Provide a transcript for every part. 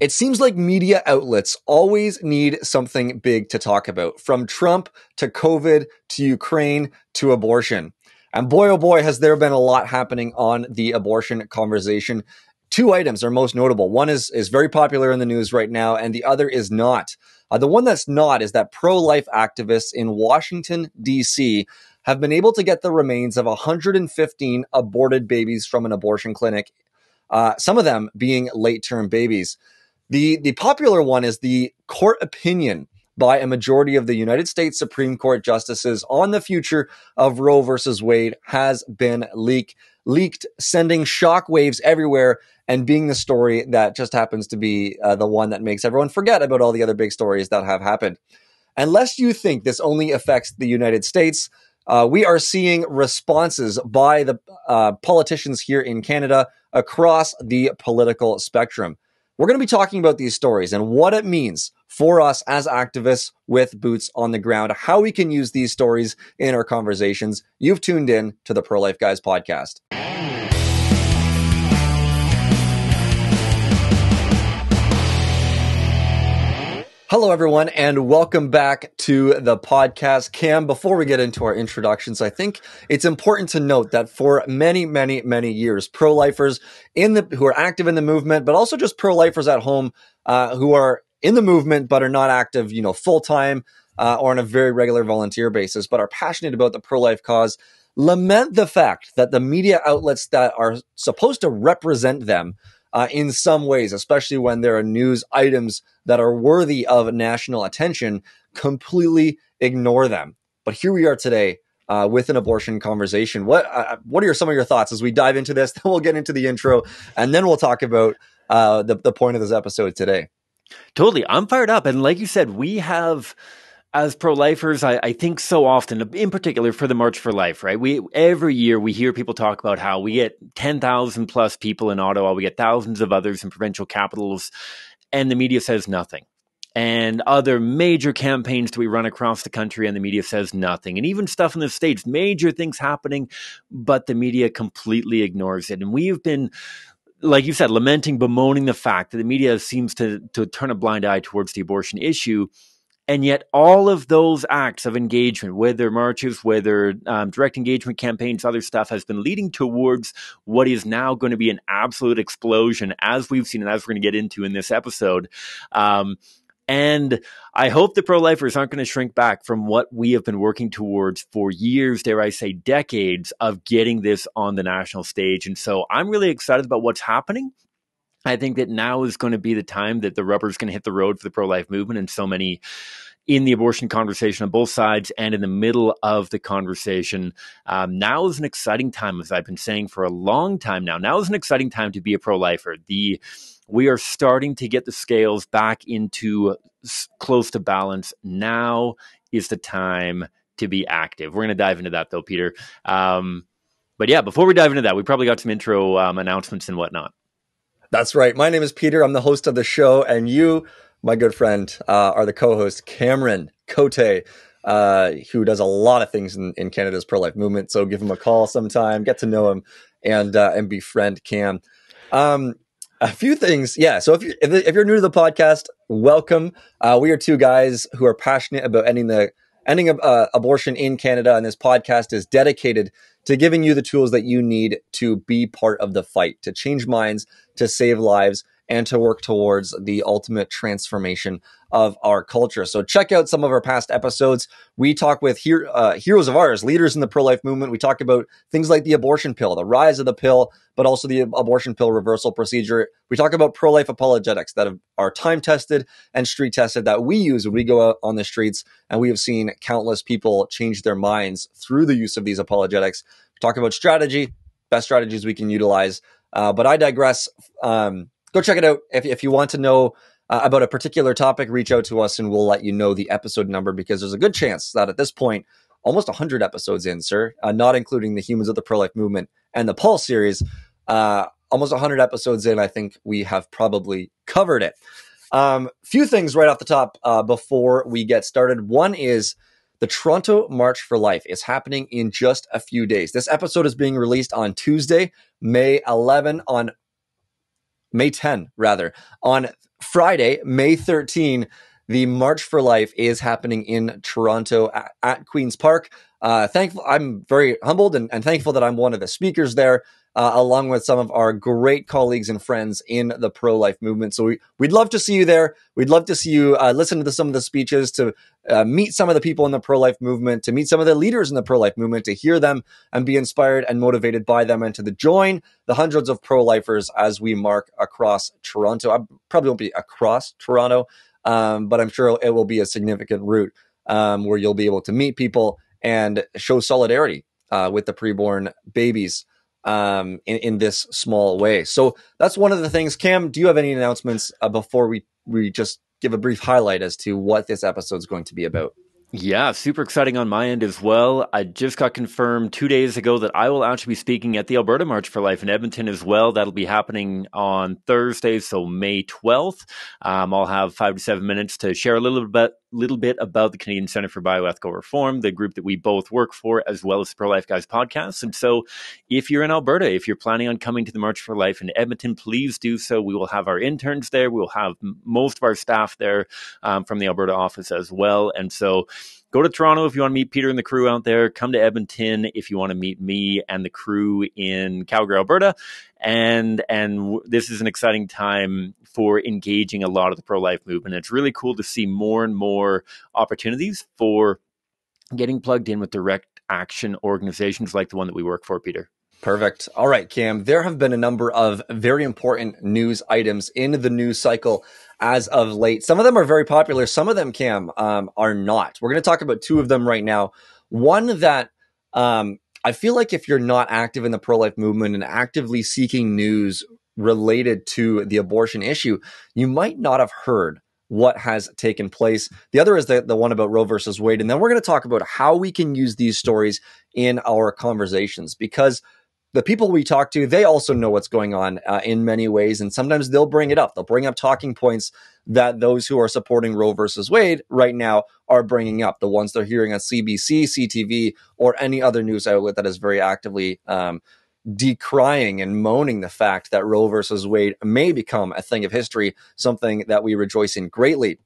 It seems like media outlets always need something big to talk about, from Trump to COVID to Ukraine to abortion. And boy, oh boy, has there been a lot happening on the abortion conversation. Two items are most notable. One is very popular in the news right now, and the other is not. The one that's not is that pro-life activists in Washington, D.C. have been able to get the remains of 115 aborted babies from an abortion clinic, some of them being late-term babies. The popular one is the court opinion by a majority of the United States Supreme Court justices on the future of Roe versus Wade has been leaked, sending shockwaves everywhere and being the story that just happens to be the one that makes everyone forget about all the other big stories that have happened. Unless you think this only affects the United States, we are seeing responses by the politicians here in Canada across the political spectrum. We're going to be talking about these stories and what it means for us as activists with boots on the ground, how we can use these stories in our conversations. You've tuned in to the Pro-Life Guys podcast. Hello, everyone, and welcome back to the podcast. Cam, before we get into our introductions, I think it's important to note that for many, many, many years, pro-lifers who are active in the movement, but also just pro-lifers at home who are in the movement but are not active, full-time or on a very regular volunteer basis, but are passionate about the pro-life cause, lament the fact that the media outlets that are supposed to represent them in some ways, especially when there are news items that are worthy of national attention, completely ignore them. But here we are today with an abortion conversation. What are some of your thoughts as we dive into this? Then we'll get into the intro, and then we'll talk about the point of this episode today. Totally. I'm fired up. And like you said, we have, as pro-lifers, I think so often, in particular for the March for Life, right? Every year we hear people talk about how we get 10,000 plus people in Ottawa, we get thousands of others in provincial capitals, and the media says nothing. And other major campaigns that we run across the country and the media says nothing. And even stuff in the States, major things happening, but the media completely ignores it. And we've been, like you said, lamenting, bemoaning the fact that the media seems to turn a blind eye towards the abortion issue. And yet all of those acts of engagement, whether marches, whether direct engagement campaigns, other stuff, has been leading towards what is now going to be an absolute explosion, as we've seen and as we're going to get into in this episode. And I hope the pro-lifers aren't going to shrink back from what we have been working towards for years, dare I say decades, of getting this on the national stage. And so I'm really excited about what's happening. I think that now is going to be the time that the rubber is going to hit the road for the pro-life movement, and so many in the abortion conversation on both sides and in the middle of the conversation. Now is an exciting time, as I've been saying for a long time now. Now is an exciting time to be a pro-lifer. We are starting to get the scales back into close to balance. Now is the time to be active. We're going to dive into that, though, Peter. But yeah, before we dive into that, we probably got some intro announcements and whatnot. That's right. My name is Peter. I'm the host of the show, and you, my good friend, are the co-host, Cameron Cote, who does a lot of things in Canada's pro-life movement. So give him a call sometime, get to know him, and befriend Cam. A few things, yeah. So if you're new to the podcast, welcome. We are two guys who are passionate about ending abortion in Canada, and this podcast is dedicated to giving you the tools that you need to be part of the fight, to change minds, to save lives, and to work towards the ultimate transformation of our culture. So check out some of our past episodes. We talk with heroes of ours, leaders in the pro-life movement. We talk about things like the abortion pill, the rise of the pill, but also the abortion pill reversal procedure. We talk about pro-life apologetics that are time-tested and street-tested that we use when we go out on the streets, and we have seen countless people change their minds through the use of these apologetics. We talk about strategy, best strategies we can utilize, but I digress. Go check it out. If you want to know about a particular topic, reach out to us and we'll let you know the episode number, because there's a good chance that at this point, almost 100 episodes in, sir, not including the Humans of the Pro-Life Movement and the Pulse series, almost 100 episodes in, I think we have probably covered it. Few things right off the top before we get started. One is the Toronto March for Life is happening in just a few days. This episode is being released on Tuesday, May 10, on Friday, May 13, the March for Life is happening in Toronto at Queen's Park. I'm very humbled and thankful that I'm one of the speakers there, along with some of our great colleagues and friends in the pro-life movement. So we'd love to see you there. We'd love to see you listen to some of the speeches, to meet some of the people in the pro-life movement, to meet some of the leaders in the pro-life movement, to hear them and be inspired and motivated by them, and to join the hundreds of pro-lifers as we mark across Toronto. I probably won't be across Toronto, but I'm sure it will be a significant route where you'll be able to meet people and show solidarity with the preborn babies in this small way. So that's one of the things. Cam, do you have any announcements before we just give a brief highlight as to what this episode is going to be about? Yeah, super exciting on my end as well. I just got confirmed 2 days ago that I will actually be speaking at the Alberta March for Life in Edmonton as well. That'll be happening on Thursday, so May 12th. I'll have 5 to 7 minutes to share a little bit about the Canadian Centre for Bioethical Reform, the group that we both work for, as well as the Pro-Life Guys podcast. And so if you're in Alberta, if you're planning on coming to the March for Life in Edmonton, please do so. We will have our interns there. We will have most of our staff there from the Alberta office as well. And so go to Toronto if you want to meet Peter and the crew out there. Come to Edmonton if you want to meet me and the crew in Calgary, Alberta. And this is an exciting time for engaging a lot of the pro-life movement. It's really cool to see more and more opportunities for getting plugged in with direct action organizations like the one that we work for, Peter. Perfect. All right, Cam, there have been a number of very important news items in the news cycle as of late. Some of them are very popular. Some of them, Cam, are not. We're going to talk about two of them right now. One that I feel like if you're not active in the pro-life movement and actively seeking news related to the abortion issue, you might not have heard what has taken place. The other is the one about Roe versus Wade. And then we're going to talk about how we can use these stories in our conversations, because the people we talk to, they also know what's going on in many ways. And sometimes they'll bring it up. They'll bring up talking points that those who are supporting Roe versus Wade right now are bringing up, the ones they're hearing on CBC, CTV, or any other news outlet that is very actively decrying and moaning the fact that Roe versus Wade may become a thing of history, something that we rejoice in greatly.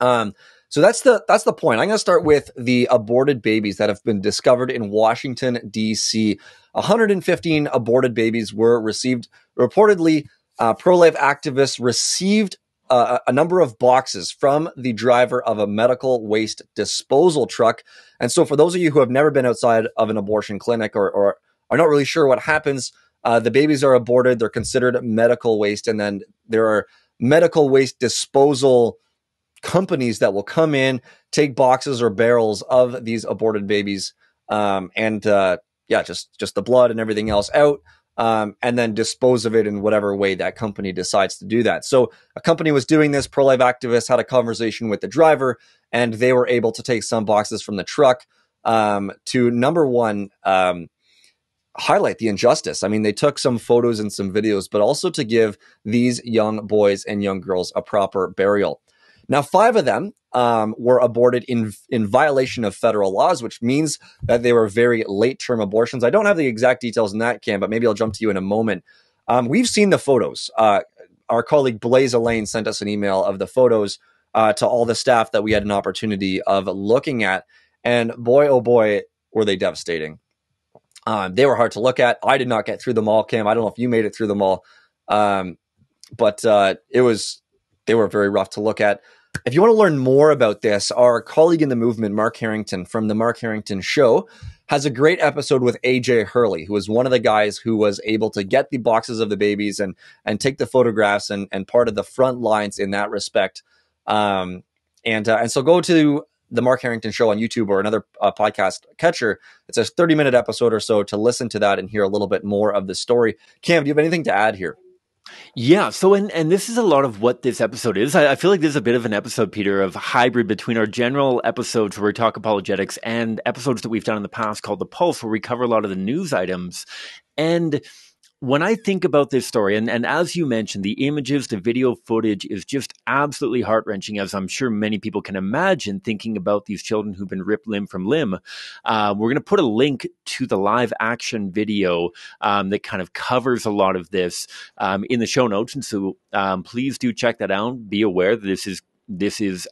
So that's the point. I'm going to start with the aborted babies that have been discovered in Washington, D.C. 115 aborted babies were received. Reportedly, pro-life activists received a number of boxes from the driver of a medical waste disposal truck. And so for those of you who have never been outside of an abortion clinic or are not really sure what happens, the babies are aborted. They're considered medical waste. And then there are medical waste disposal companies that will come in, take boxes or barrels of these aborted babies, just the blood and everything else out, and then dispose of it in whatever way that company decides to do that. So a company was doing this. Pro-life activists had a conversation with the driver, and they were able to take some boxes from the truck to, number one, highlight the injustice. I mean, they took some photos and some videos, but also to give these young boys and young girls a proper burial. Now, 5 of them were aborted in violation of federal laws, which means that they were very late-term abortions. I don't have the exact details in that, Cam, but maybe I'll jump to you in a moment. We've seen the photos. Our colleague Blaze Elaine sent us an email of the photos to all the staff that we had an opportunity of looking at. And boy, oh boy, were they devastating. They were hard to look at. I did not get through them all, Cam. I don't know if you made it through them all, but they were very rough to look at. If you want to learn more about this, our colleague in the movement, Mark Harrington from the Mark Harrington Show, has a great episode with AJ Hurley, who was one of the guys who was able to get the boxes of the babies and take the photographs and part of the front lines in that respect. And so go to the Mark Harrington Show on YouTube or another podcast catcher. It's a 30-minute episode or so to listen to that and hear a little bit more of the story. Cam, do you have anything to add here? Yeah. So, and this is a lot of what this episode is. I feel like this is a bit of an episode, Peter, of hybrid between our general episodes where we talk apologetics and episodes that we've done in the past called The Pulse, where we cover a lot of the news items. And when I think about this story, and as you mentioned, the images, the video footage is just absolutely heart-wrenching, as I'm sure many people can imagine, thinking about these children who've been ripped limb from limb. We're going to put a link to the live action video that kind of covers a lot of this in the show notes. And so please do check that out. Be aware that this is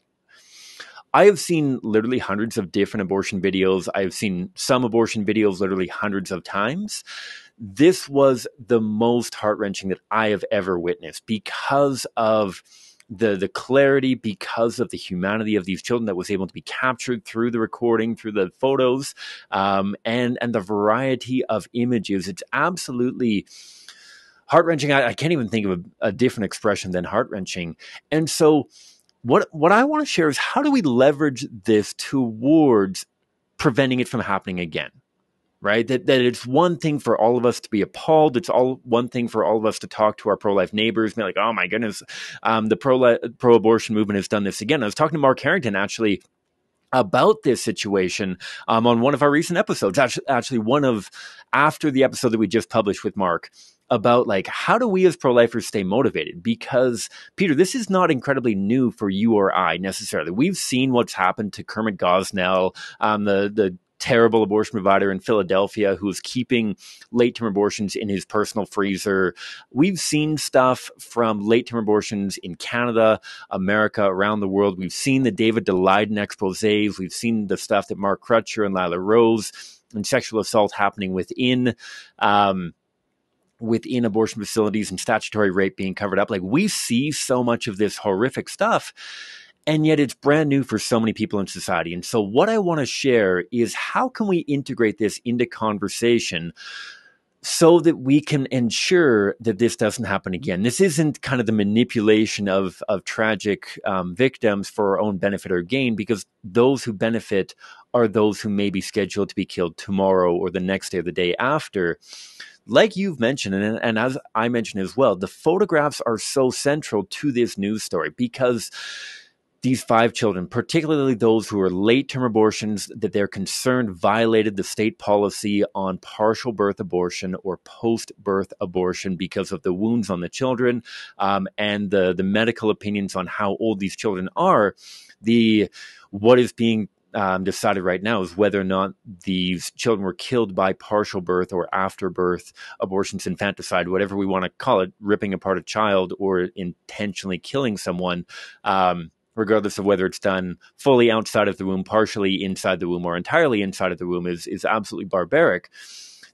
I have seen literally hundreds of different abortion videos. I've seen some abortion videos literally hundreds of times. This was the most heart-wrenching that I have ever witnessed because of the clarity, because of the humanity of these children that was able to be captured through the recording, through the photos, and the variety of images. It's absolutely heart-wrenching. I can't even think of a different expression than heart-wrenching. And so what I want to share is, how do we leverage this towards preventing it from happening again? Right? That it's one thing for all of us to be appalled. It's one thing for all of us to talk to our pro-life neighbors and be like, oh my goodness, the pro-abortion movement has done this again. I was talking to Mark Harrington actually about this situation on one of our recent episodes, actually after the episode that we just published with Mark, about like, how do we as pro-lifers stay motivated? Because Peter, this is not incredibly new for you or I necessarily. We've seen what's happened to Kermit Gosnell, the terrible abortion provider in Philadelphia who is keeping late-term abortions in his personal freezer. We've seen stuff from late-term abortions in Canada, America, around the world. We've seen the David Daleiden exposés. We've seen the stuff that Mark Crutcher and Lila Rose and sexual assault happening within abortion facilities and statutory rape being covered up. Like, we see so much of this horrific stuff, and yet it's brand new for so many people in society. And so what I want to share is, how can we integrate this into conversation so that we can ensure that this doesn't happen again? This isn't kind of the manipulation of tragic victims for our own benefit or gain, because those who benefit are those who may be scheduled to be killed tomorrow or the next day or the day after. Like you've mentioned, and as I mentioned as well, the photographs are so central to this news story, because these 5 children, particularly those who are late-term abortions, that they're concerned violated the state policy on partial birth abortion or post-birth abortion because of the wounds on the children, and the medical opinions on how old these children are. What is being decided right now is whether or not these children were killed by partial birth or after-birth abortions, infanticide, whatever we want to call it, ripping apart a child or intentionally killing someone, regardless of whether it's done fully outside of the womb, partially inside the womb, or entirely inside of the womb, is absolutely barbaric.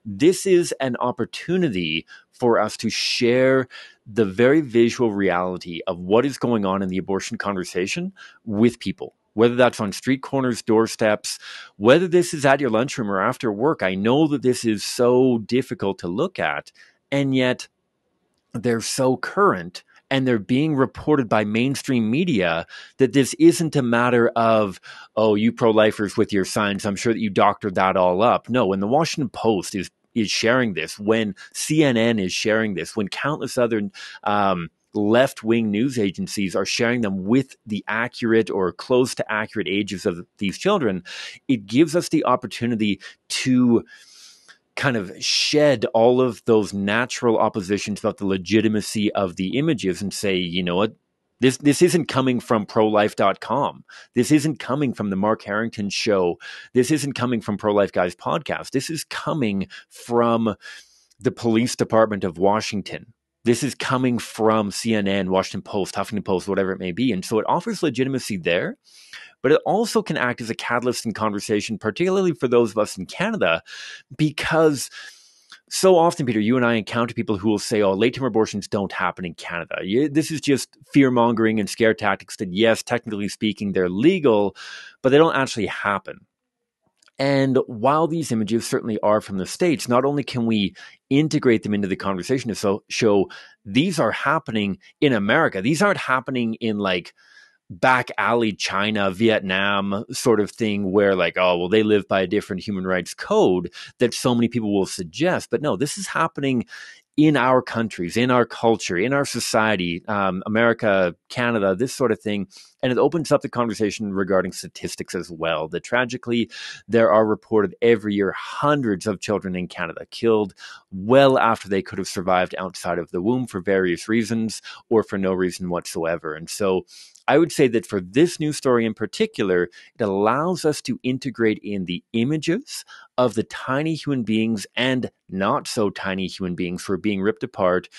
This is an opportunity for us to share the very visual reality of what is going on in the abortion conversation with people, whether that's on street corners, doorsteps, whether this is at your lunchroom or after work. I know that this is so difficult to look at, and yet they're so current, and they're being reported by mainstream media, that this isn't a matter of, oh, you pro-lifers with your signs, I'm sure that you doctored that all up. No, when the Washington Post is sharing this, when CNN is sharing this, when countless other left-wing news agencies are sharing them with the accurate or close to accurate ages of these children, it gives us the opportunity to kind of shed all of those natural oppositions about the legitimacy of the images and say, you know what, this isn't coming from prolife.com. This isn't coming from the Mark Harrington show. This isn't coming from Pro-Life Guys podcast. This is coming from the police department of Washington. This is coming from CNN, Washington Post, Huffington Post, whatever it may be. And so it offers legitimacy there, but it also can act as a catalyst in conversation, particularly for those of us in Canada, because so often, Peter, you and I encounter people who will say, oh, late-term abortions don't happen in Canada. This is just fear-mongering and scare tactics that, yes, technically speaking, they're legal, but they don't actually happen. And while these images certainly are from the States, not only can we integrate them into the conversation to show these are happening in America, these aren't happening in like back alley China, Vietnam sort of thing where like, oh, well, they live by a different human rights code that so many people will suggest. But no, this is happening in our countries, in our culture, in our society, America, Canada, this sort of thing. And it opens up the conversation regarding statistics as well, that tragically there are reported every year hundreds of children in Canada killed well after they could have survived outside of the womb for various reasons or for no reason whatsoever. And so I would say that for this news story in particular, it allows us to integrate in the images of the tiny human beings and not so tiny human beings who are being ripped apart,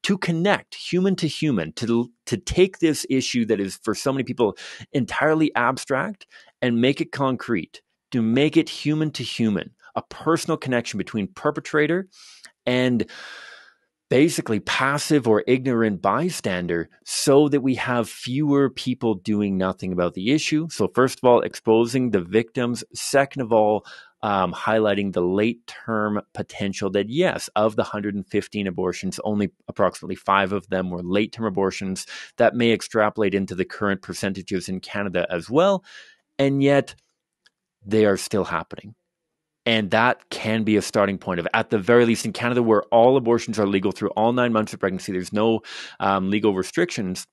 to connect human to human, to take this issue that is for so many people entirely abstract and make it concrete, to make it human to human, a personal connection between perpetrator and basically passive or ignorant bystander, so that we have fewer people doing nothing about the issue. So first of all, exposing the victims. Second of all, highlighting the late-term potential that, yes, of the 115 abortions, only approximately 5 of them were late-term abortions. That may extrapolate into the current percentages in Canada as well. And yet they are still happening. And that can be a starting point of, at the very least in Canada, where all abortions are legal through all 9 months of pregnancy, there's no legal restrictions.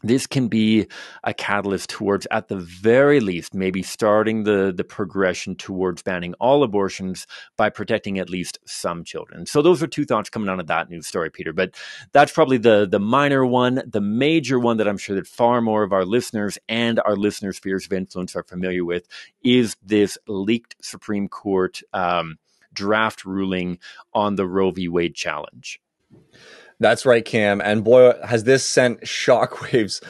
This can be a catalyst towards, at the very least, maybe starting the progression towards banning all abortions by protecting at least some children. So those are 2 thoughts coming out of that news story, Peter. But that's probably the minor one. The major one that I'm sure that far more of our listeners and our listeners' spheres of influence are familiar with is this leaked Supreme Court draft ruling on the Roe v. Wade challenge. That's right, Cam. And boy, has this sent shockwaves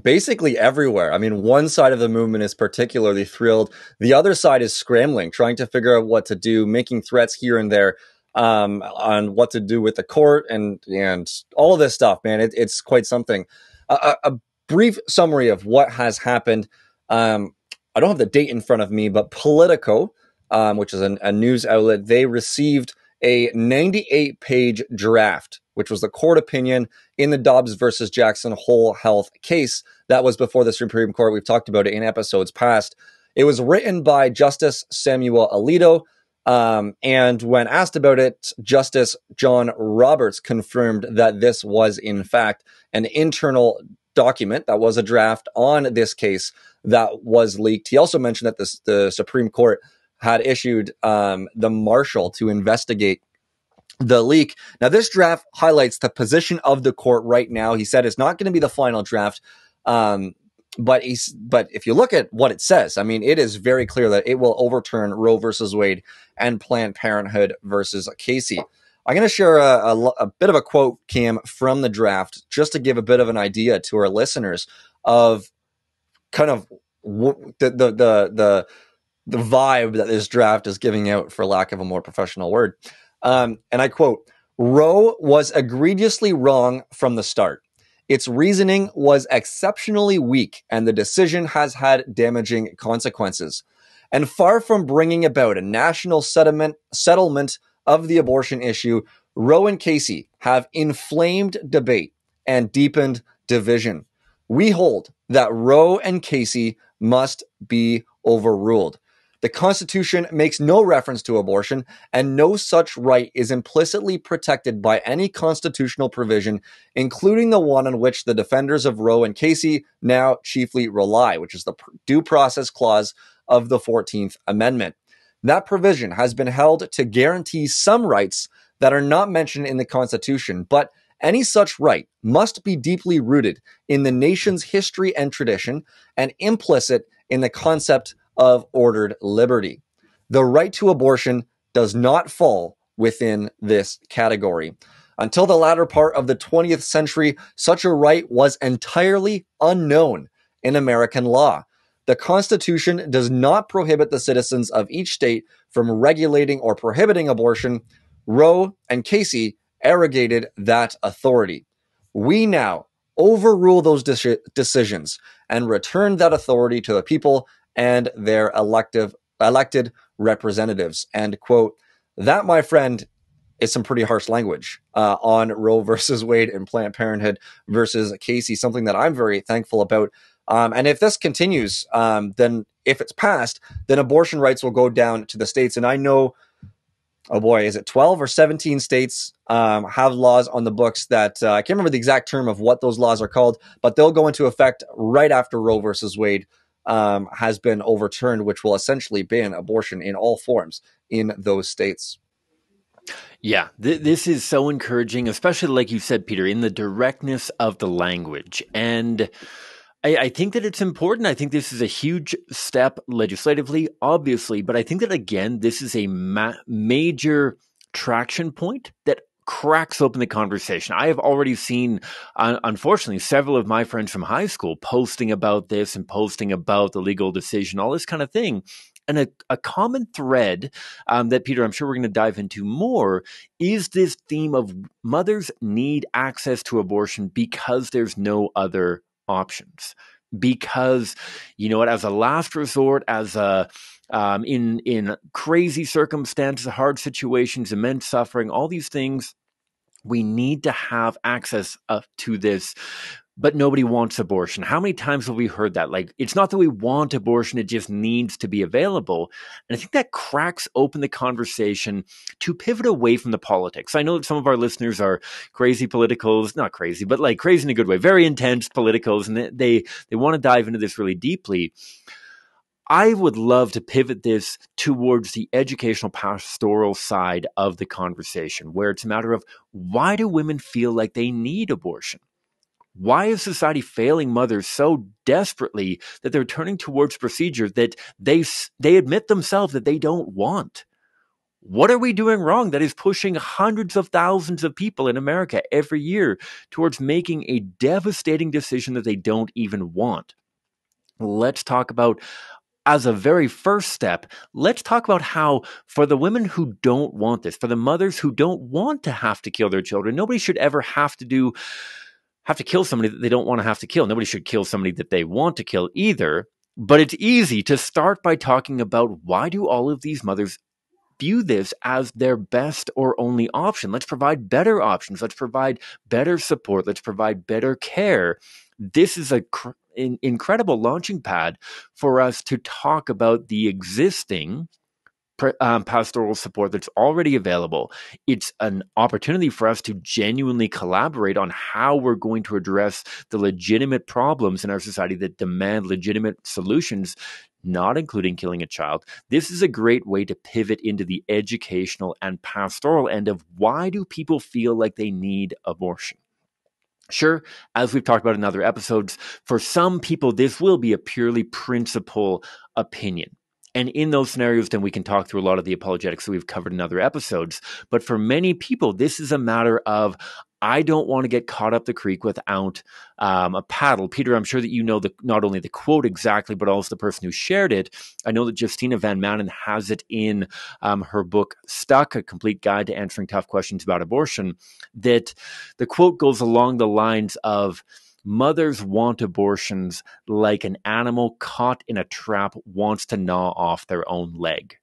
basically everywhere. I mean, one side of the movement is particularly thrilled. The other side is scrambling, trying to figure out what to do, making threats here and there on what to do with the court and all of this stuff, man. It's quite something. A brief summary of what has happened. I don't have the date in front of me, but Politico, which is a news outlet, they received a 98-page draft, which was the court opinion in the Dobbs versus Jackson whole health case that was before the Supreme Court. We've talked about it in episodes past. It was written by Justice Samuel Alito, and when asked about it, Justice John Roberts confirmed that this was, in fact, an internal document that was a draft on this case that was leaked. He also mentioned that the Supreme Court had issued the marshal to investigate the leak. Now, this draft highlights the position of the court right now. He said it's not going to be the final draft, but if you look at what it says, I mean, it is very clear that it will overturn Roe versus Wade and Planned Parenthood versus Casey. I'm going to share a bit of a quote, Cam, from the draft, just to give a bit of an idea to our listeners of kind of the vibe that this draft is giving out, for lack of a more professional word. And I quote, "Roe was egregiously wrong from the start. Its reasoning was exceptionally weak, and the decision has had damaging consequences. And far from bringing about a national settlement of the abortion issue, Roe and Casey have inflamed debate and deepened division. We hold that Roe and Casey must be overruled. The Constitution makes no reference to abortion, and no such right is implicitly protected by any constitutional provision, including the one on which the defenders of Roe and Casey now chiefly rely, which is the Due Process Clause of the 14th Amendment. That provision has been held to guarantee some rights that are not mentioned in the Constitution, but any such right must be deeply rooted in the nation's history and tradition and implicit in the concept of ordered liberty. The right to abortion does not fall within this category. Until the latter part of the 20th century, such a right was entirely unknown in American law. The Constitution does not prohibit the citizens of each state from regulating or prohibiting abortion. Roe and Casey arrogated that authority. We now overrule those decisions and return that authority to the people and their elected representatives." End quote. That, my friend, is some pretty harsh language on Roe versus Wade and Planned Parenthood versus Casey, something that I'm very thankful about. And if this continues, then if it's passed, then abortion rights will go down to the states. And I know oh boy, is it 12 or 17 states have laws on the books that I can't remember the exact term of what those laws are called, but they'll go into effect right after Roe versus Wade has been overturned, which will essentially ban abortion in all forms in those states. Yeah, this is so encouraging, especially like you said, Peter, in the directness of the language. And I think that it's important. I think this is a huge step legislatively, obviously, but I think that, again, this is a major traction point that cracks open the conversation. I have already seen, unfortunately, several of my friends from high school posting about this and posting about the legal decision, all this kind of thing. And a common thread that, Peter, I'm sure we're going to dive into more is this theme of mothers need access to abortion because there's no other options. Because, you know what, as a last resort, as a in crazy circumstances, hard situations, immense suffering, all these things, we need to have access to this. But nobody wants abortion. How many times have we heard that? Like, it's not that we want abortion, it just needs to be available. And I think that cracks open the conversation to pivot away from the politics. I know that some of our listeners are crazy politicals, not crazy, but like crazy in a good way, very intense politicals, and they want to dive into this really deeply. I would love to pivot this towards the educational pastoral side of the conversation, where it's a matter of, why do women feel like they need abortion? Why is society failing mothers so desperately that they're turning towards procedures that they admit themselves that they don't want? What are we doing wrong that is pushing hundreds of thousands of people in America every year towards making a devastating decision that they don't even want? Let's talk about, as a very first step, let's talk about how, for the women who don't want this, for the mothers who don't want to have to kill their children, nobody should ever have to kill somebody that they don't want to have to kill. Nobody should kill somebody that they want to kill either. But it's easy to start by talking about, why do all of these mothers view this as their best or only option? Let's provide better options. Let's provide better support. Let's provide better care. This is an incredible launching pad for us to talk about the existing pastoral support that's already available. It's an opportunity for us to genuinely collaborate on how we're going to address the legitimate problems in our society that demand legitimate solutions, not including killing a child. This is a great way to pivot into the educational and pastoral end of, why do people feel like they need abortion? Sure, as we've talked about in other episodes, for some people, this will be a purely principle opinion. And in those scenarios, then we can talk through a lot of the apologetics that we've covered in other episodes. But for many people, this is a matter of, I don't want to get caught up the creek without a paddle. Peter, I'm sure that you know not only the quote exactly, but also the person who shared it. I know that Justina Van Manen has it in her book, Stuck, A Complete Guide to Answering Tough Questions About Abortion, that the quote goes along the lines of, mothers want abortions like an animal caught in a trap wants to gnaw off their own leg.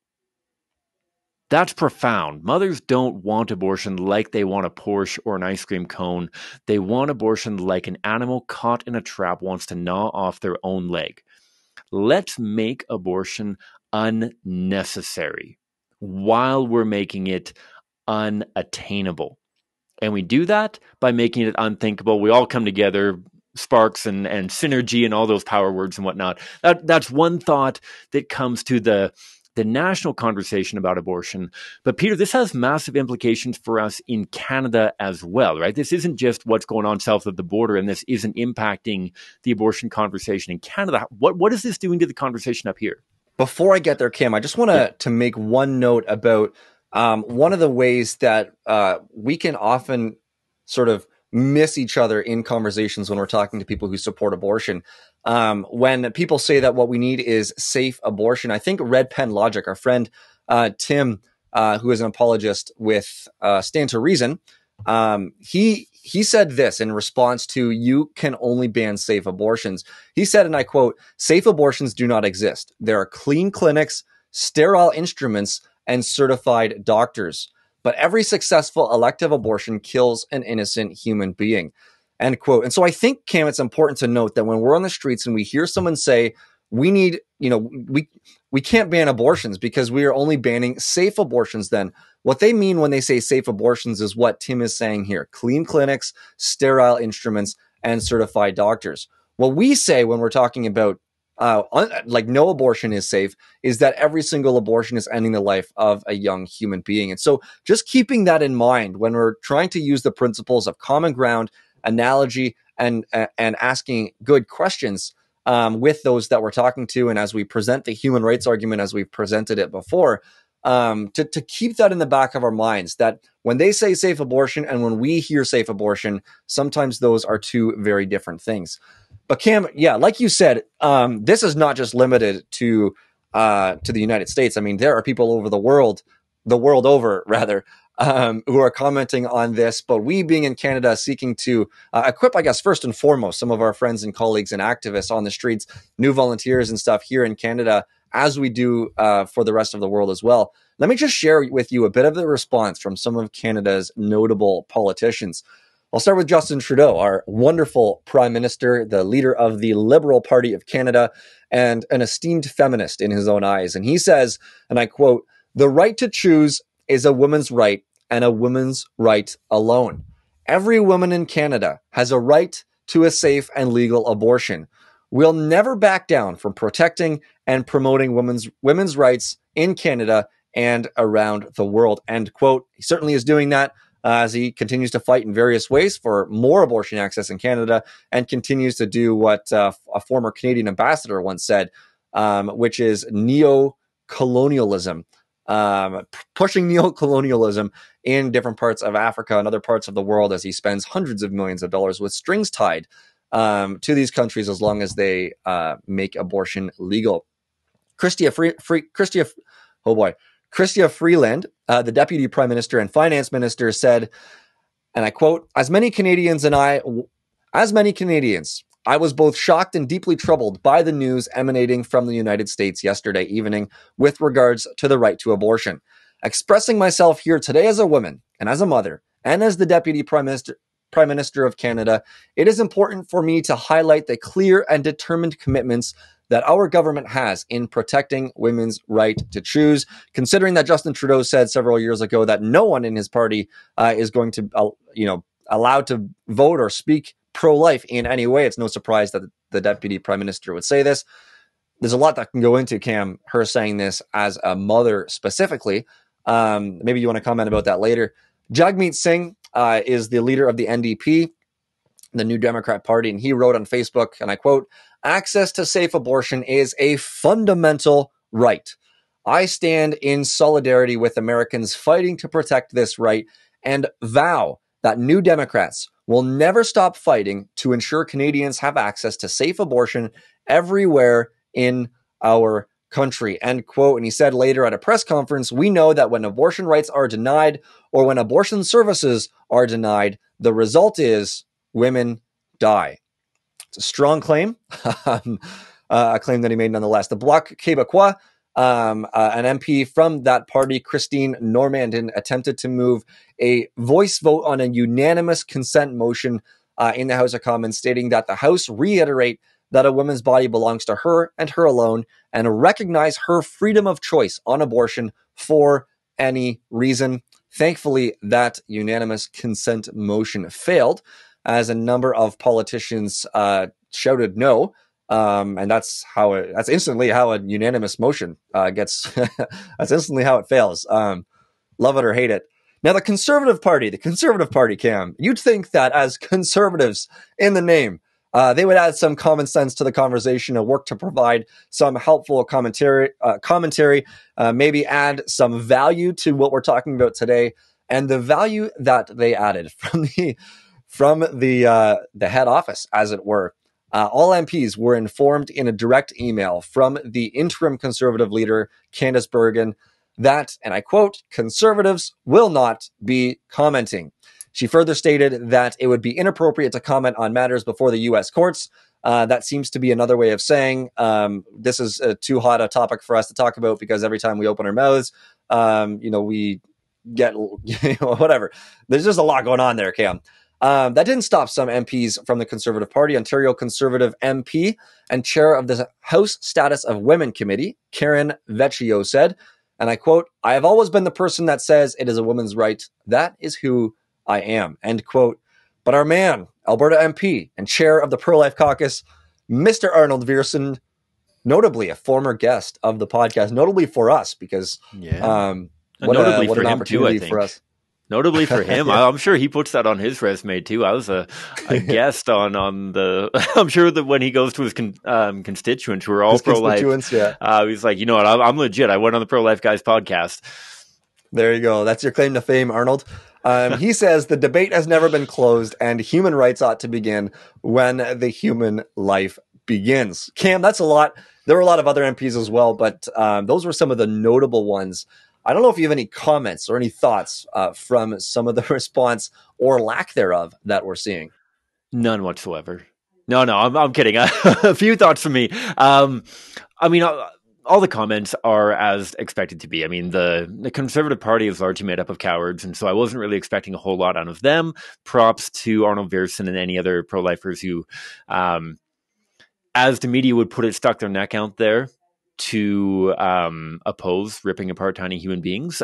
That's profound. Mothers don't want abortion like they want a Porsche or an ice cream cone. They want abortion like an animal caught in a trap wants to gnaw off their own leg. Let's make abortion unnecessary while we're making it unattainable. And we do that by making it unthinkable. We all come together, sparks and synergy and all those power words and whatnot. That's one thought that comes to the national conversation about abortion. But Peter, this has massive implications for us in Canada as well, right? This isn't just what's going on south of the border, and this isn't impacting the abortion conversation in Canada. What is this doing to the conversation up here? Before I get there, Cam, I just want to make one note about one of the ways that we can often sort of miss each other in conversations when we're talking to people who support abortion. When people say that what we need is safe abortion, I think Red Pen Logic, our friend Tim, who is an apologist with Stand to Reason, he said this in response to, you can only ban safe abortions. He said, and I quote, "Safe abortions do not exist. There are clean clinics, sterile instruments, and certified doctors. But every successful elective abortion kills an innocent human being." End quote. And so I think, Cam, it's important to note that when we're on the streets and we hear someone say, we need, we can't ban abortions because we are only banning safe abortions then. What they mean when they say safe abortions is what Tim is saying here: clean clinics, sterile instruments, and certified doctors. What we say when we're talking about like no abortion is safe is that every single abortion is ending the life of a young human being. And so just keeping that in mind when we're trying to use the principles of common ground, analogy, and asking good questions with those that we're talking to, and as we present the human rights argument as we've presented it before, to keep that in the back of our minds, that when they say safe abortion and when we hear safe abortion, sometimes those are two very different things. But Cam, yeah, like you said, this is not just limited to the United States. I mean, there are people over the world over, rather, who are commenting on this. But we, being in Canada, seeking to equip, I guess, first and foremost, some of our friends and colleagues and activists on the streets, new volunteers and stuff here in Canada, as we do for the rest of the world as well. Let me just share with you a bit of the response from some of Canada's notable politicians. I'll start with Justin Trudeau, our wonderful Prime Minister, the leader of the Liberal Party of Canada, and an esteemed feminist in his own eyes. And he says, and I quote, "The right to choose is a woman's right and a woman's right alone. Every woman in Canada has a right to a safe and legal abortion. We'll never back down from protecting and promoting women's rights in Canada and around the world." End quote. He certainly is doing that as he continues to fight in various ways for more abortion access in Canada, and continues to do what a former Canadian ambassador once said, which is neo-colonialism, pushing neo-colonialism in different parts of Africa and other parts of the world, as he spends hundreds of millions of dollars with strings tied to these countries as long as they make abortion legal. Chrystia Freeland, the Deputy Prime Minister and Finance Minister, said, and I quote, as many Canadians, I was both shocked and deeply troubled by the news emanating from the United States yesterday evening with regards to the right to abortion. Expressing myself here today as a woman and as a mother and as the Deputy Prime Minister of Canada, it is important for me to highlight the clear and determined commitments that our government has in protecting women's right to choose, considering that Justin Trudeau said several years ago that no one in his party is going to, allowed to vote or speak pro-life in any way. It's no surprise that the Deputy Prime Minister would say this. There's a lot that can go into, Cam, her saying this as a mother specifically. Maybe you want to comment about that later. Jagmeet Singh is the leader of the NDP, the New Democrat Party, and he wrote on Facebook, and I quote, "Access to safe abortion is a fundamental right. I stand in solidarity with Americans fighting to protect this right and vow that New Democrats will never stop fighting to ensure Canadians have access to safe abortion everywhere in our country." End quote. And he said later at a press conference, "We know that when abortion rights are denied or when abortion services are denied, the result is women die." It's a strong claim, a claim that he made nonetheless. The Bloc Québécois, an MP from that party, Christine Normandin, attempted to move a voice vote on a unanimous consent motion in the House of Commons, stating that the House reiterate that a woman's body belongs to her and her alone, and recognize her freedom of choice on abortion for any reason. Thankfully, that unanimous consent motion failed, as a number of politicians shouted no, and that's instantly how a unanimous motion gets. That's instantly how it fails. Love it or hate it. Now, the Conservative Party, Cam, you'd think that as conservatives in the name, they would add some common sense to the conversation and work to provide some helpful commentary, maybe add some value to what we're talking about today. And the value that they added from the head office, as it were, all MPs were informed in a direct email from the interim Conservative leader, Candice Bergen, that, and I quote, "Conservatives will not be commenting." She further stated that it would be inappropriate to comment on matters before the U.S. courts. That seems to be another way of saying this is too hot a topic for us to talk about, because every time we open our mouths, we get whatever. There's just a lot going on there, Cam. That didn't stop some MPs from the Conservative Party. Ontario Conservative MP and chair of the House Status of Women Committee, Karen Vecchio, said, And I quote, "I have always been the person that says it is a woman's right. That is who I am," end quote. But our man, Alberta MP and chair of the pro-life caucus, Mr. Arnold Viersen, notably a former guest of the podcast, notably for us, because what an opportunity for us. Notably for him, yeah. I'm sure he puts that on his resume too. I was a guest on the. I'm sure that when he goes to his constituents who are all pro-life, he's like, you know what, I'm legit. I went on the Pro-Life Guys podcast. There you go. That's your claim to fame, Arnold. He says the debate has never been closed, and human rights ought to begin when the human life begins. Cam, that's a lot. There were a lot of other MPs as well, but those were some of the notable ones. I don't know if you have any comments or any thoughts from some of the response or lack thereof that we're seeing. None whatsoever. No, I'm kidding. A few thoughts from me. I mean, all the comments are as expected to be. I mean, the Conservative Party is largely made up of cowards, and so I wasn't really expecting a whole lot out of them. Props to Arnold Viersen and any other pro-lifers who, as the media would put it, stuck their neck out there to oppose ripping apart tiny human beings.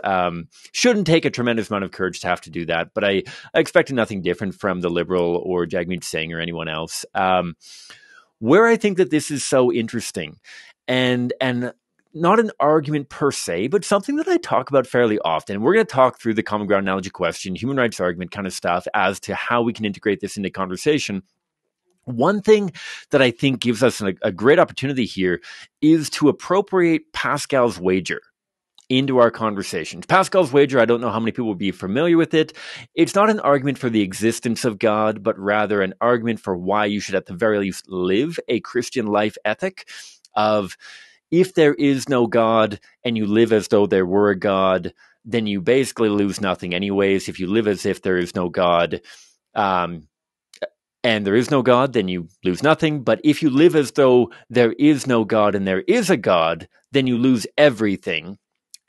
Shouldn't take a tremendous amount of courage to have to do that, but I expected nothing different from the Liberal or Jagmeet Singh or anyone else. Where I think that this is so interesting, and not an argument per se, but something that I talk about fairly often. We're going to talk through the common ground analogy question, human rights argument kind of stuff as to how we can integrate this into conversation. One thing that I think gives us a great opportunity here is to appropriate Pascal's wager into our conversations. Pascal's wager, I don't know how many people will be familiar with it. It's not an argument for the existence of God, but rather an argument for why you should at the very least live a Christian life ethic of, if there is no God and you live as though there were a God, then you basically lose nothing anyways. If you live as if there is no God, and there is no God, then you lose nothing. But if you live as though there is no God and there is a God, then you lose everything.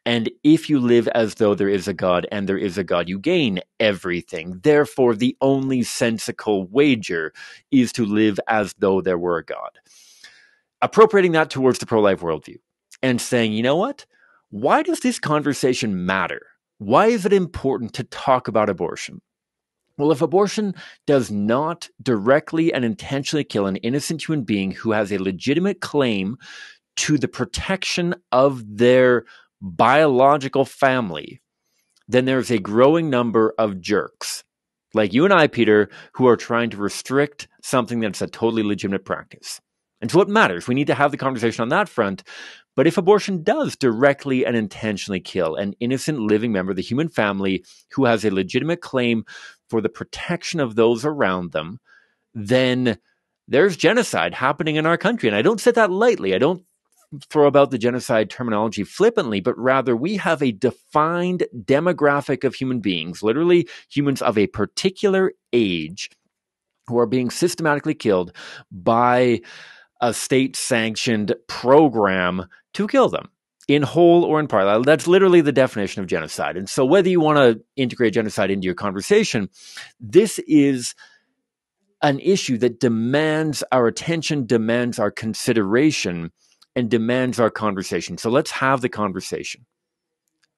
And if you live as though there is a God and there is a God, you gain everything. Therefore, the only sensical wager is to live as though there were a God. Appropriating that towards the pro-life worldview and saying, you know what? Why does this conversation matter? Why is it important to talk about abortion? Well, if abortion does not directly and intentionally kill an innocent human being who has a legitimate claim to the protection of their biological family, then there's a growing number of jerks, like you and I, Peter, who are trying to restrict something that's a totally legitimate practice. And so it matters. We need to have the conversation on that front. But if abortion does directly and intentionally kill an innocent living member of the human family who has a legitimate claim for the protection of those around them, then there's genocide happening in our country. And I don't say that lightly. I don't throw about the genocide terminology flippantly, but rather we have a defined demographic of human beings, literally humans of a particular age, who are being systematically killed by a state-sanctioned program to kill them, in whole or in part. That's literally the definition of genocide. And so whether you want to integrate genocide into your conversation, this is an issue that demands our attention, demands our consideration, and demands our conversation. So let's have the conversation,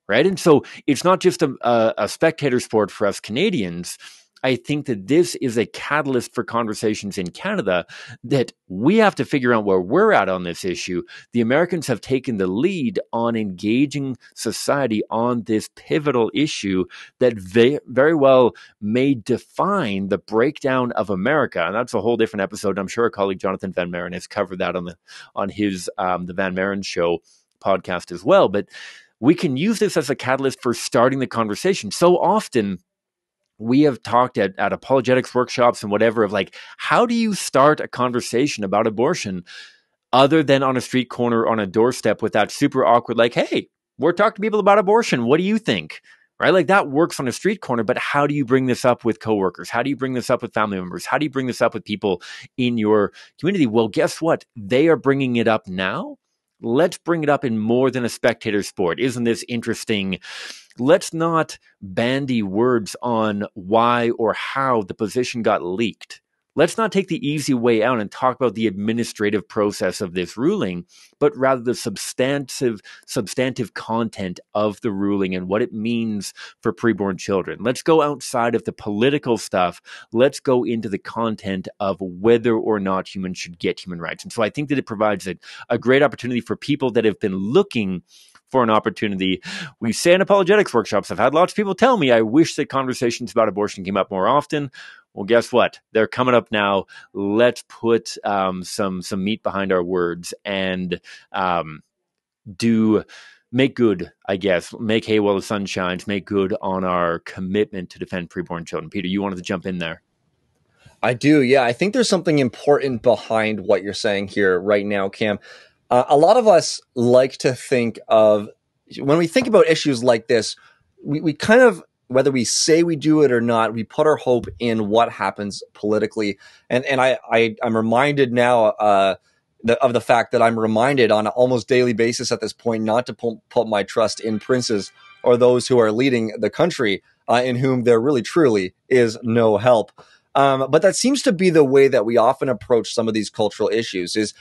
right? And so it's not just a spectator sport for us Canadians. I think that this is a catalyst for conversations in Canada that we have to figure out where we're at on this issue. The Americans have taken the lead on engaging society on this pivotal issue that very well may define the breakdown of America. And that's a whole different episode. I'm sure our colleague Jonathan Van Maren has covered that on his the Van Maren Show podcast as well. But we can use this as a catalyst for starting the conversation. So often, we have talked at apologetics workshops and whatever of like, how do you start a conversation about abortion other than on a street corner, on a doorstep with that super awkward, like, hey, we're talking to people about abortion. What do you think? Right? Like that works on a street corner, but how do you bring this up with coworkers? How do you bring this up with family members? How do you bring this up with people in your community? Well, guess what? They are bringing it up now. Let's bring it up in more than a spectator sport. Isn't this interesting? Let's not bandy words on why or how the position got leaked. let's not take the easy way out and talk about the administrative process of this ruling, but rather the substantive content of the ruling and what it means for preborn children. Let's go outside of the political stuff. Let's go into the content of whether or not humans should get human rights. And so I think that it provides a great opportunity for people that have been looking for an opportunity. We say in apologetics workshops, I've had lots of people tell me, I wish that conversations about abortion came up more often. Well, guess what? They're coming up now. Let's put some meat behind our words and make good, I guess. Make hay while the sun shines. Make good on our commitment to defend preborn children. Peter, you wanted to jump in there. I do. Yeah. I think there's something important behind what you're saying here right now, Cam. A lot of us like to think of, when we think about issues like this, we kind of, whether we say we do it or not, we put our hope in what happens politically. And I'm reminded now of the fact that I'm reminded on an almost daily basis at this point not to put my trust in princes or those who are leading the country, in whom there really truly is no help. But that seems to be the way that we often approach some of these cultural issues is,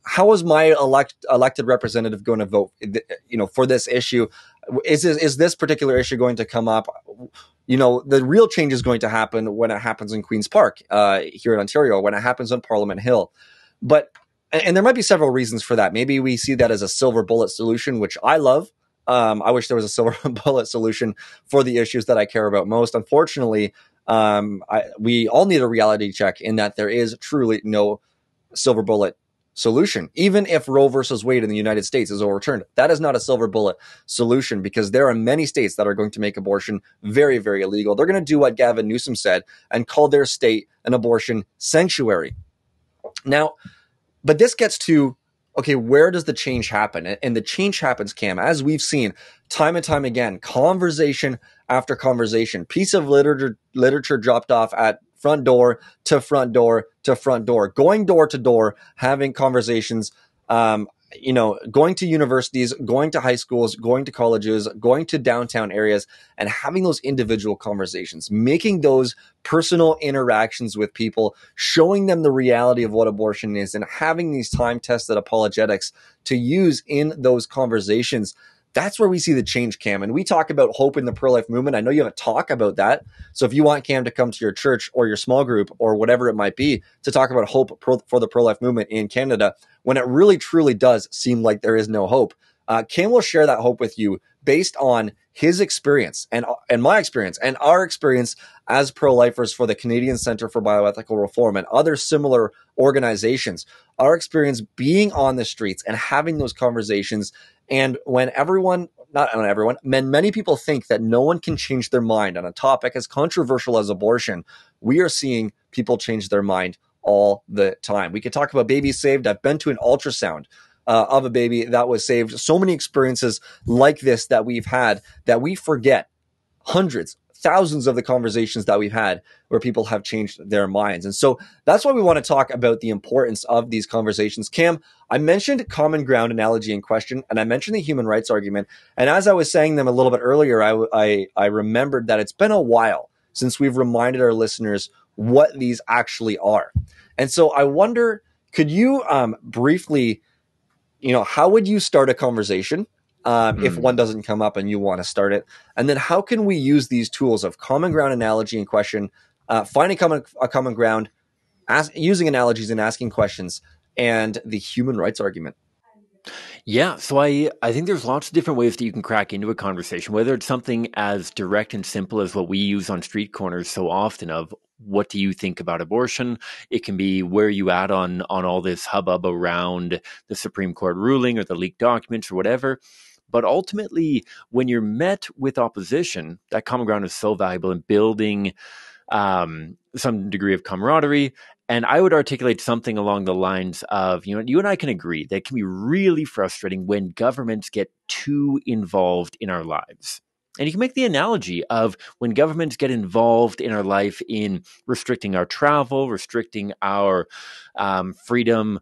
how is my elected representative going to vote, for this issue? Is this particular issue going to come up? The real change is going to happen when it happens in Queen's Park, here in Ontario, when it happens on Parliament Hill. And there might be several reasons for that. Maybe we see that as a silver bullet solution, which I love. I wish there was a silver bullet solution for the issues that I care about most. Unfortunately, we all need a reality check in that there is truly no silver bullet solution. Even if Roe versus Wade in the United States is overturned, that is not a silver bullet solution, because there are many states that are going to make abortion very, very illegal. They're going to do what Gavin Newsom said and call their state an abortion sanctuary. Now, but this gets to, okay, where does the change happen? And the change happens, Cam, as we've seen time and time again, conversation after conversation, piece of literature dropped off at front door to front door to front door, going door to door, having conversations, going to universities, going to high schools, going to colleges, going to downtown areas, and having those individual conversations, making those personal interactions with people, showing them the reality of what abortion is, and having these time-tested apologetics to use in those conversations. That's where we see the change, Cam. And we talk about hope in the pro-life movement. I know you have a talk about that. So if you want Cam to come to your church or your small group or whatever it might be to talk about hope for the pro-life movement in Canada, when it really truly does seem like there is no hope, Cam will share that hope with you based on his experience and my experience and our experience as pro-lifers for the Canadian Centre for Bioethical Reform and other similar organizations, our experience being on the streets and having those conversations. And when many people think that no one can change their mind on a topic as controversial as abortion, we are seeing people change their mind all the time. We could talk about babies saved. I've been to an ultrasound of a baby that was saved. So many experiences like this that we've had that we forget. Hundreds, thousands of the conversations that we've had where people have changed their minds. And so that's why we want to talk about the importance of these conversations. Cam, I mentioned common ground analogy in question, and I mentioned the human rights argument. And as I was saying them a little bit earlier, I remembered that it's been a while since we've reminded our listeners what these actually are. And so I wonder, could you briefly, how would you start a conversation if one doesn't come up and you want to start it? And then how can we use these tools of common ground analogy and question, finding a common ground, using analogies and asking questions, and the human rights argument? Yeah, so I think there's lots of different ways that you can crack into a conversation, whether it's something as direct and simple as what we use on street corners so often of, what do you think about abortion? It can be, where are you at on all this hubbub around the Supreme Court ruling or the leaked documents or whatever. But ultimately, when you're met with opposition, that common ground is so valuable in building some degree of camaraderie. And I would articulate something along the lines of, you and I can agree that it can be really frustrating when governments get too involved in our lives. And you can make the analogy of when governments get involved in our life in restricting our travel, restricting our freedom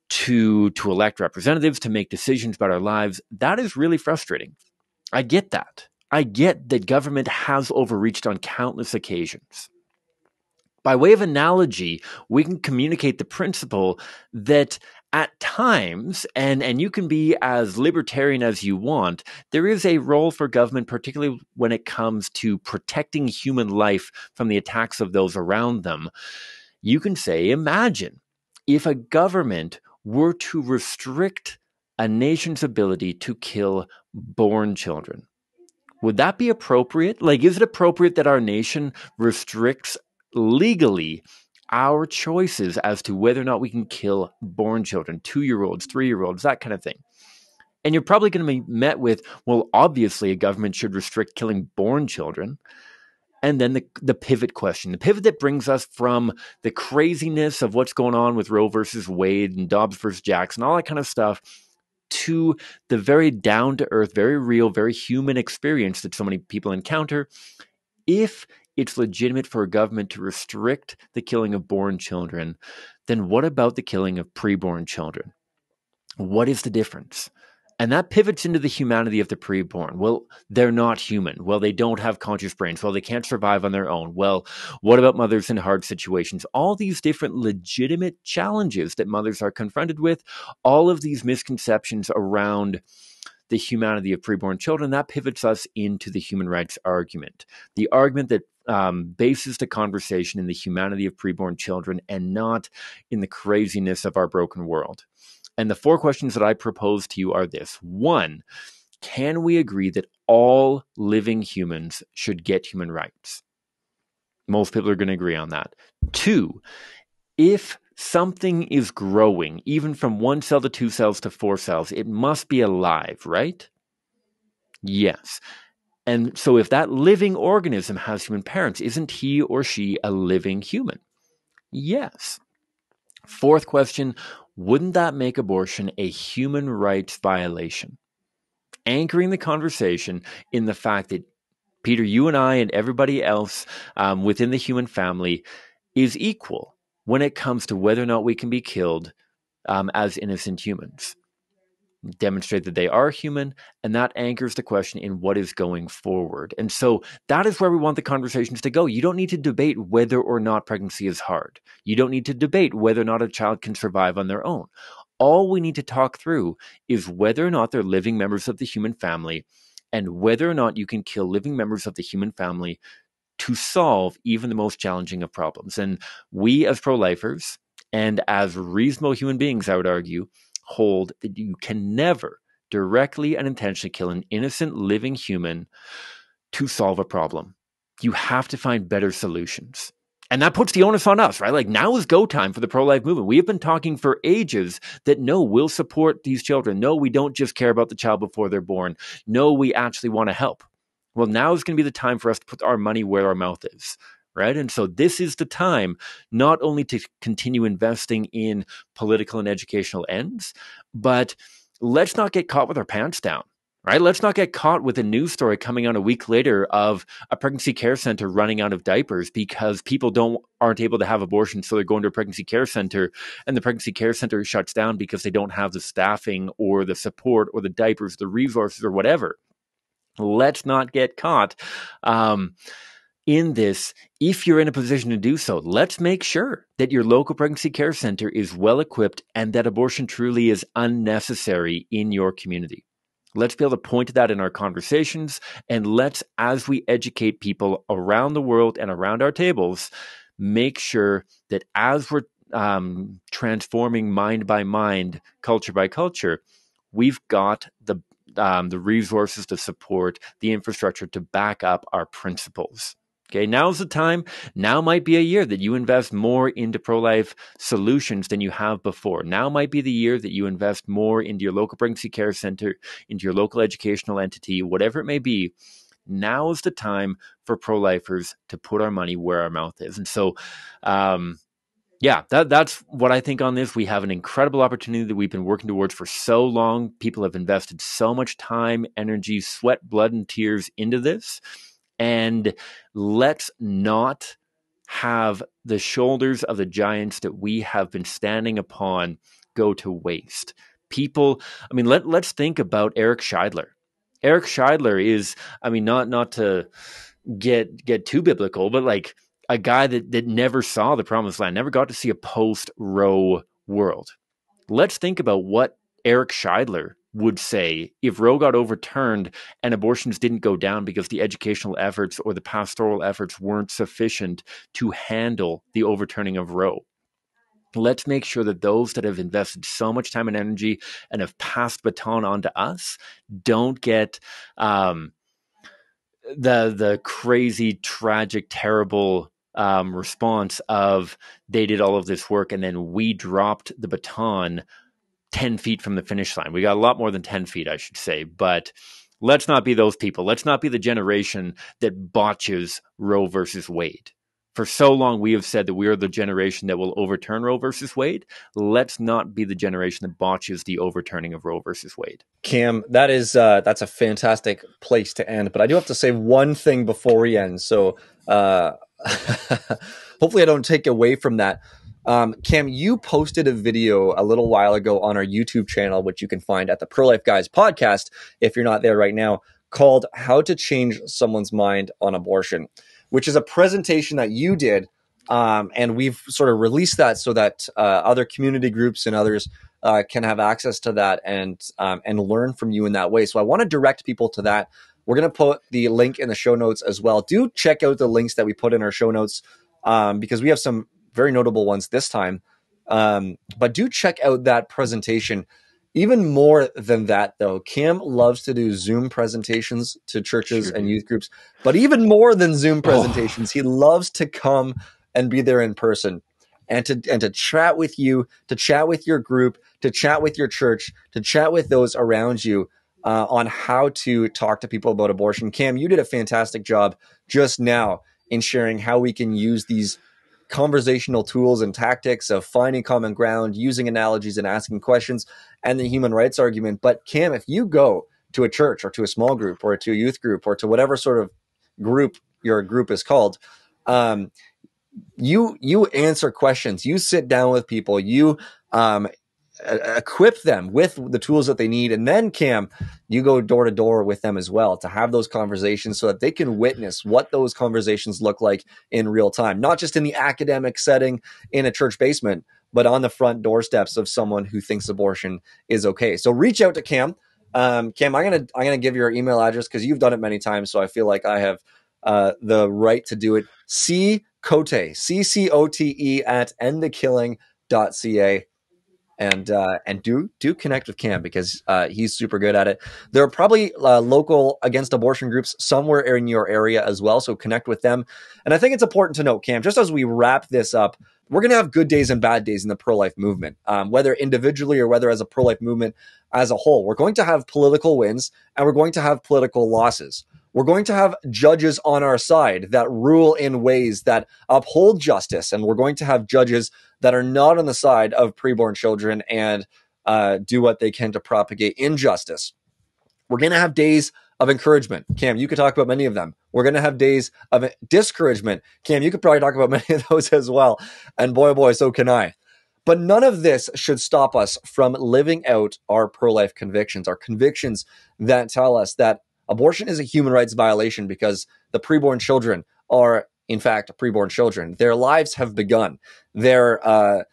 to elect representatives, to make decisions about our lives. That is really frustrating. I get that. I get that government has overreached on countless occasions. By way of analogy, we can communicate the principle that at times, and you can be as libertarian as you want, there is a role for government, particularly when it comes to protecting human life from the attacks of those around them. You can say, imagine if a government were to restrict a nation's ability to kill born children. Would that be appropriate? Like, is it appropriate that our nation restricts legally our choices as to whether or not we can kill born children, 2-year-olds, 3-year-olds, that kind of thing? And you're probably going to be met with, well, obviously a government should restrict killing born children. And then the pivot question, the pivot that brings us from the craziness of what's going on with Roe versus Wade and Dobbs versus Jackson, all that kind of stuff, to the very down-to-earth, very real, very human experience that so many people encounter. If it's legitimate for a government to restrict the killing of born children, then what about the killing of preborn children? What is the difference? And that pivots into the humanity of the preborn. Well, they're not human. Well, they don't have conscious brains. Well, they can't survive on their own. Well, what about mothers in hard situations? All these different legitimate challenges that mothers are confronted with, all of these misconceptions around the humanity of preborn children, that pivots us into the human rights argument. The argument that bases the conversation in the humanity of preborn children and not in the craziness of our broken world. And the 4 questions that I propose to you are this. 1, can we agree that all living humans should get human rights? Most people are going to agree on that. 2, if something is growing, even from 1 cell to 2 cells to 4 cells, it must be alive, right? Yes. And so if that living organism has human parents, isn't he or she a living human? Yes. 4th question, wouldn't that make abortion a human rights violation? Anchoring the conversation in the fact that, Peter, you and I and everybody else within the human family is equal when it comes to whether or not we can be killed as innocent humans. Demonstrate that they are human, and that anchors the question in what is going forward. And so that is where we want the conversations to go. You don't need to debate whether or not pregnancy is hard. You don't need to debate whether or not a child can survive on their own. All we need to talk through is whether or not they're living members of the human family and whether or not you can kill living members of the human family to solve even the most challenging of problems. And we as pro-lifers and as reasonable human beings, I would argue, hold that you can never directly and intentionally kill an innocent living human to solve a problem. You have to find better solutions. And that puts the onus on us, right? Like, now is go time for the pro-life movement. We have been talking for ages that no, we'll support these children. No, we don't just care about the child before they're born. No, we actually want to help. Well, now is going to be the time for us to put our money where our mouth is, right? And so this is the time not only to continue investing in political and educational ends, but let's not get caught with our pants down, right? Let's not get caught with a news story coming out a week later of a pregnancy care center running out of diapers because people aren't able to have abortions, so they're going to a pregnancy care center, and the pregnancy care center shuts down because they don't have the staffing or the support or the diapers, the resources or whatever. Let's not get caught in this. If you're in a position to do so, let's make sure that your local pregnancy care center is well equipped and that abortion truly is unnecessary in your community. Let's be able to point to that in our conversations, and let's, as we educate people around the world and around our tables, make sure that as we're transforming mind by mind, culture by culture, we've got the resources, the support, the infrastructure to back up our principles. Okay, now's the time. Now might be a year that you invest more into pro-life solutions than you have before. Now might be the year that you invest more into your local pregnancy care center, into your local educational entity, whatever it may be. Now is the time for pro-lifers to put our money where our mouth is. And so, that's what I think on this. We have an incredible opportunity that we've been working towards for so long. People have invested so much time, energy, sweat, blood, and tears into this. And let's not have the shoulders of the giants that we have been standing upon go to waste. People, let's think about Eric Scheidler. Eric Scheidler is, not to get too biblical, but like, a guy that never saw the promised land, never got to see a post-Roe world. Let's think about what Eric Scheidler would say if Roe got overturned and abortions didn't go down because the educational efforts or the pastoral efforts weren't sufficient to handle the overturning of Roe. Let's make sure that those that have invested so much time and energy and have passed baton on to us don't get the crazy, tragic, terrible response of they did all of this work and then we dropped the baton 10 feet from the finish line. We got a lot more than 10 feet, I should say, but let's not be those people. Let's not be the generation that botches Roe versus Wade. For so long, we have said that we are the generation that will overturn Roe versus Wade. Let's not be the generation that botches the overturning of Roe versus Wade. Cam, that's a fantastic place to end. But I do have to say one thing before we end. So hopefully I don't take away from that. Cam, you posted a video a little while ago on our YouTube channel, which you can find at the Pro-Life Guys podcast, if you're not there right now, called How to Change Someone's Mind on Abortion, which is a presentation that you did. And we've sort of released that so that other community groups and others can have access to that and learn from you in that way. So I want to direct people to that. We're going to put the link in the show notes as well. Do check out the links that we put in our show notes because we have some very notable ones this time. But do check out that presentation. Even more than that, though, Cam loves to do Zoom presentations to churches and youth groups. But even more than Zoom presentations, he loves to come and be there in person and to chat with you, to chat with your group, to chat with your church, to chat with those around you on how to talk to people about abortion. Cam, you did a fantastic job just now in sharing how we can use these conversational tools and tactics of finding common ground, using analogies and asking questions, and the human rights argument. But Cam, if you go to a church or to a small group or to a youth group or to whatever sort of group your group is called, you answer questions, you sit down with people, you equip them with the tools that they need. And then, Cam, you go door to door with them as well to have those conversations so that they can witness what those conversations look like in real time, not just in the academic setting in a church basement, but on the front doorsteps of someone who thinks abortion is okay. So reach out to Cam. Cam, I'm gonna give your email address because you've done it many times, so I feel like I have the right to do it. Ccote, CCOTE at endthekilling.ca. And do connect with Cam because he's super good at it. There are probably local against abortion groups somewhere in your area as well, so connect with them. And I think it's important to note, Cam, just as we wrap this up, we're going to have good days and bad days in the pro-life movement, whether individually or whether as a pro-life movement as a whole. We're going to have political wins and we're going to have political losses. We're going to have judges on our side that rule in ways that uphold justice, and we're going to have judges that are not on the side of preborn children and do what they can to propagate injustice. We're going to have days of encouragement. Cam, you could talk about many of them. We're going to have days of discouragement. Cam, you could probably talk about many of those as well. And boy, so can I. But none of this should stop us from living out our pro-life convictions, our convictions that tell us that abortion is a human rights violation because the preborn children are, in fact, preborn children. Their lives have begun. Their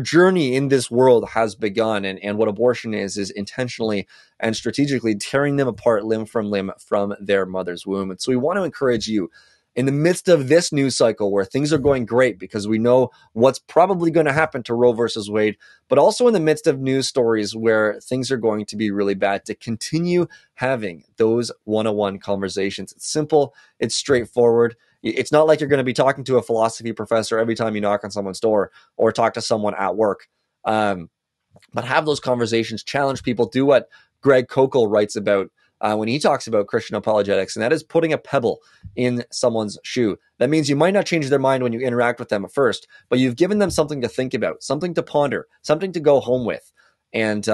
journey in this world has begun. And what abortion is intentionally and strategically tearing them apart limb from limb from their mother's womb. And so we want to encourage you in the midst of this news cycle where things are going great because we know what's probably going to happen to Roe versus Wade, but also in the midst of news stories where things are going to be really bad, to continue having those one-on-one conversations. It's simple. It's straightforward. It's not like you're going to be talking to a philosophy professor every time you knock on someone's door or talk to someone at work. But have those conversations, challenge people, do what Greg Kokel writes about when he talks about Christian apologetics, and that is putting a pebble in someone's shoe. That means you might not change their mind when you interact with them at first, but you've given them something to think about, something to ponder, something to go home with. And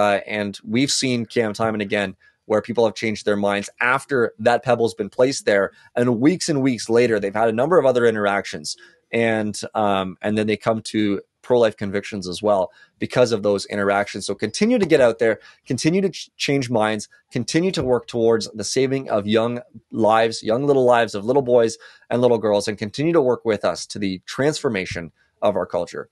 we've seen, Cam, time and again, where people have changed their minds after that pebble's been placed there, and weeks later, they've had a number of other interactions, and then they come to pro-life convictions as well because of those interactions. So continue to get out there, continue to change minds, continue to work towards the saving of young lives, young little lives of little boys and little girls, and continue to work with us to the transformation of our culture.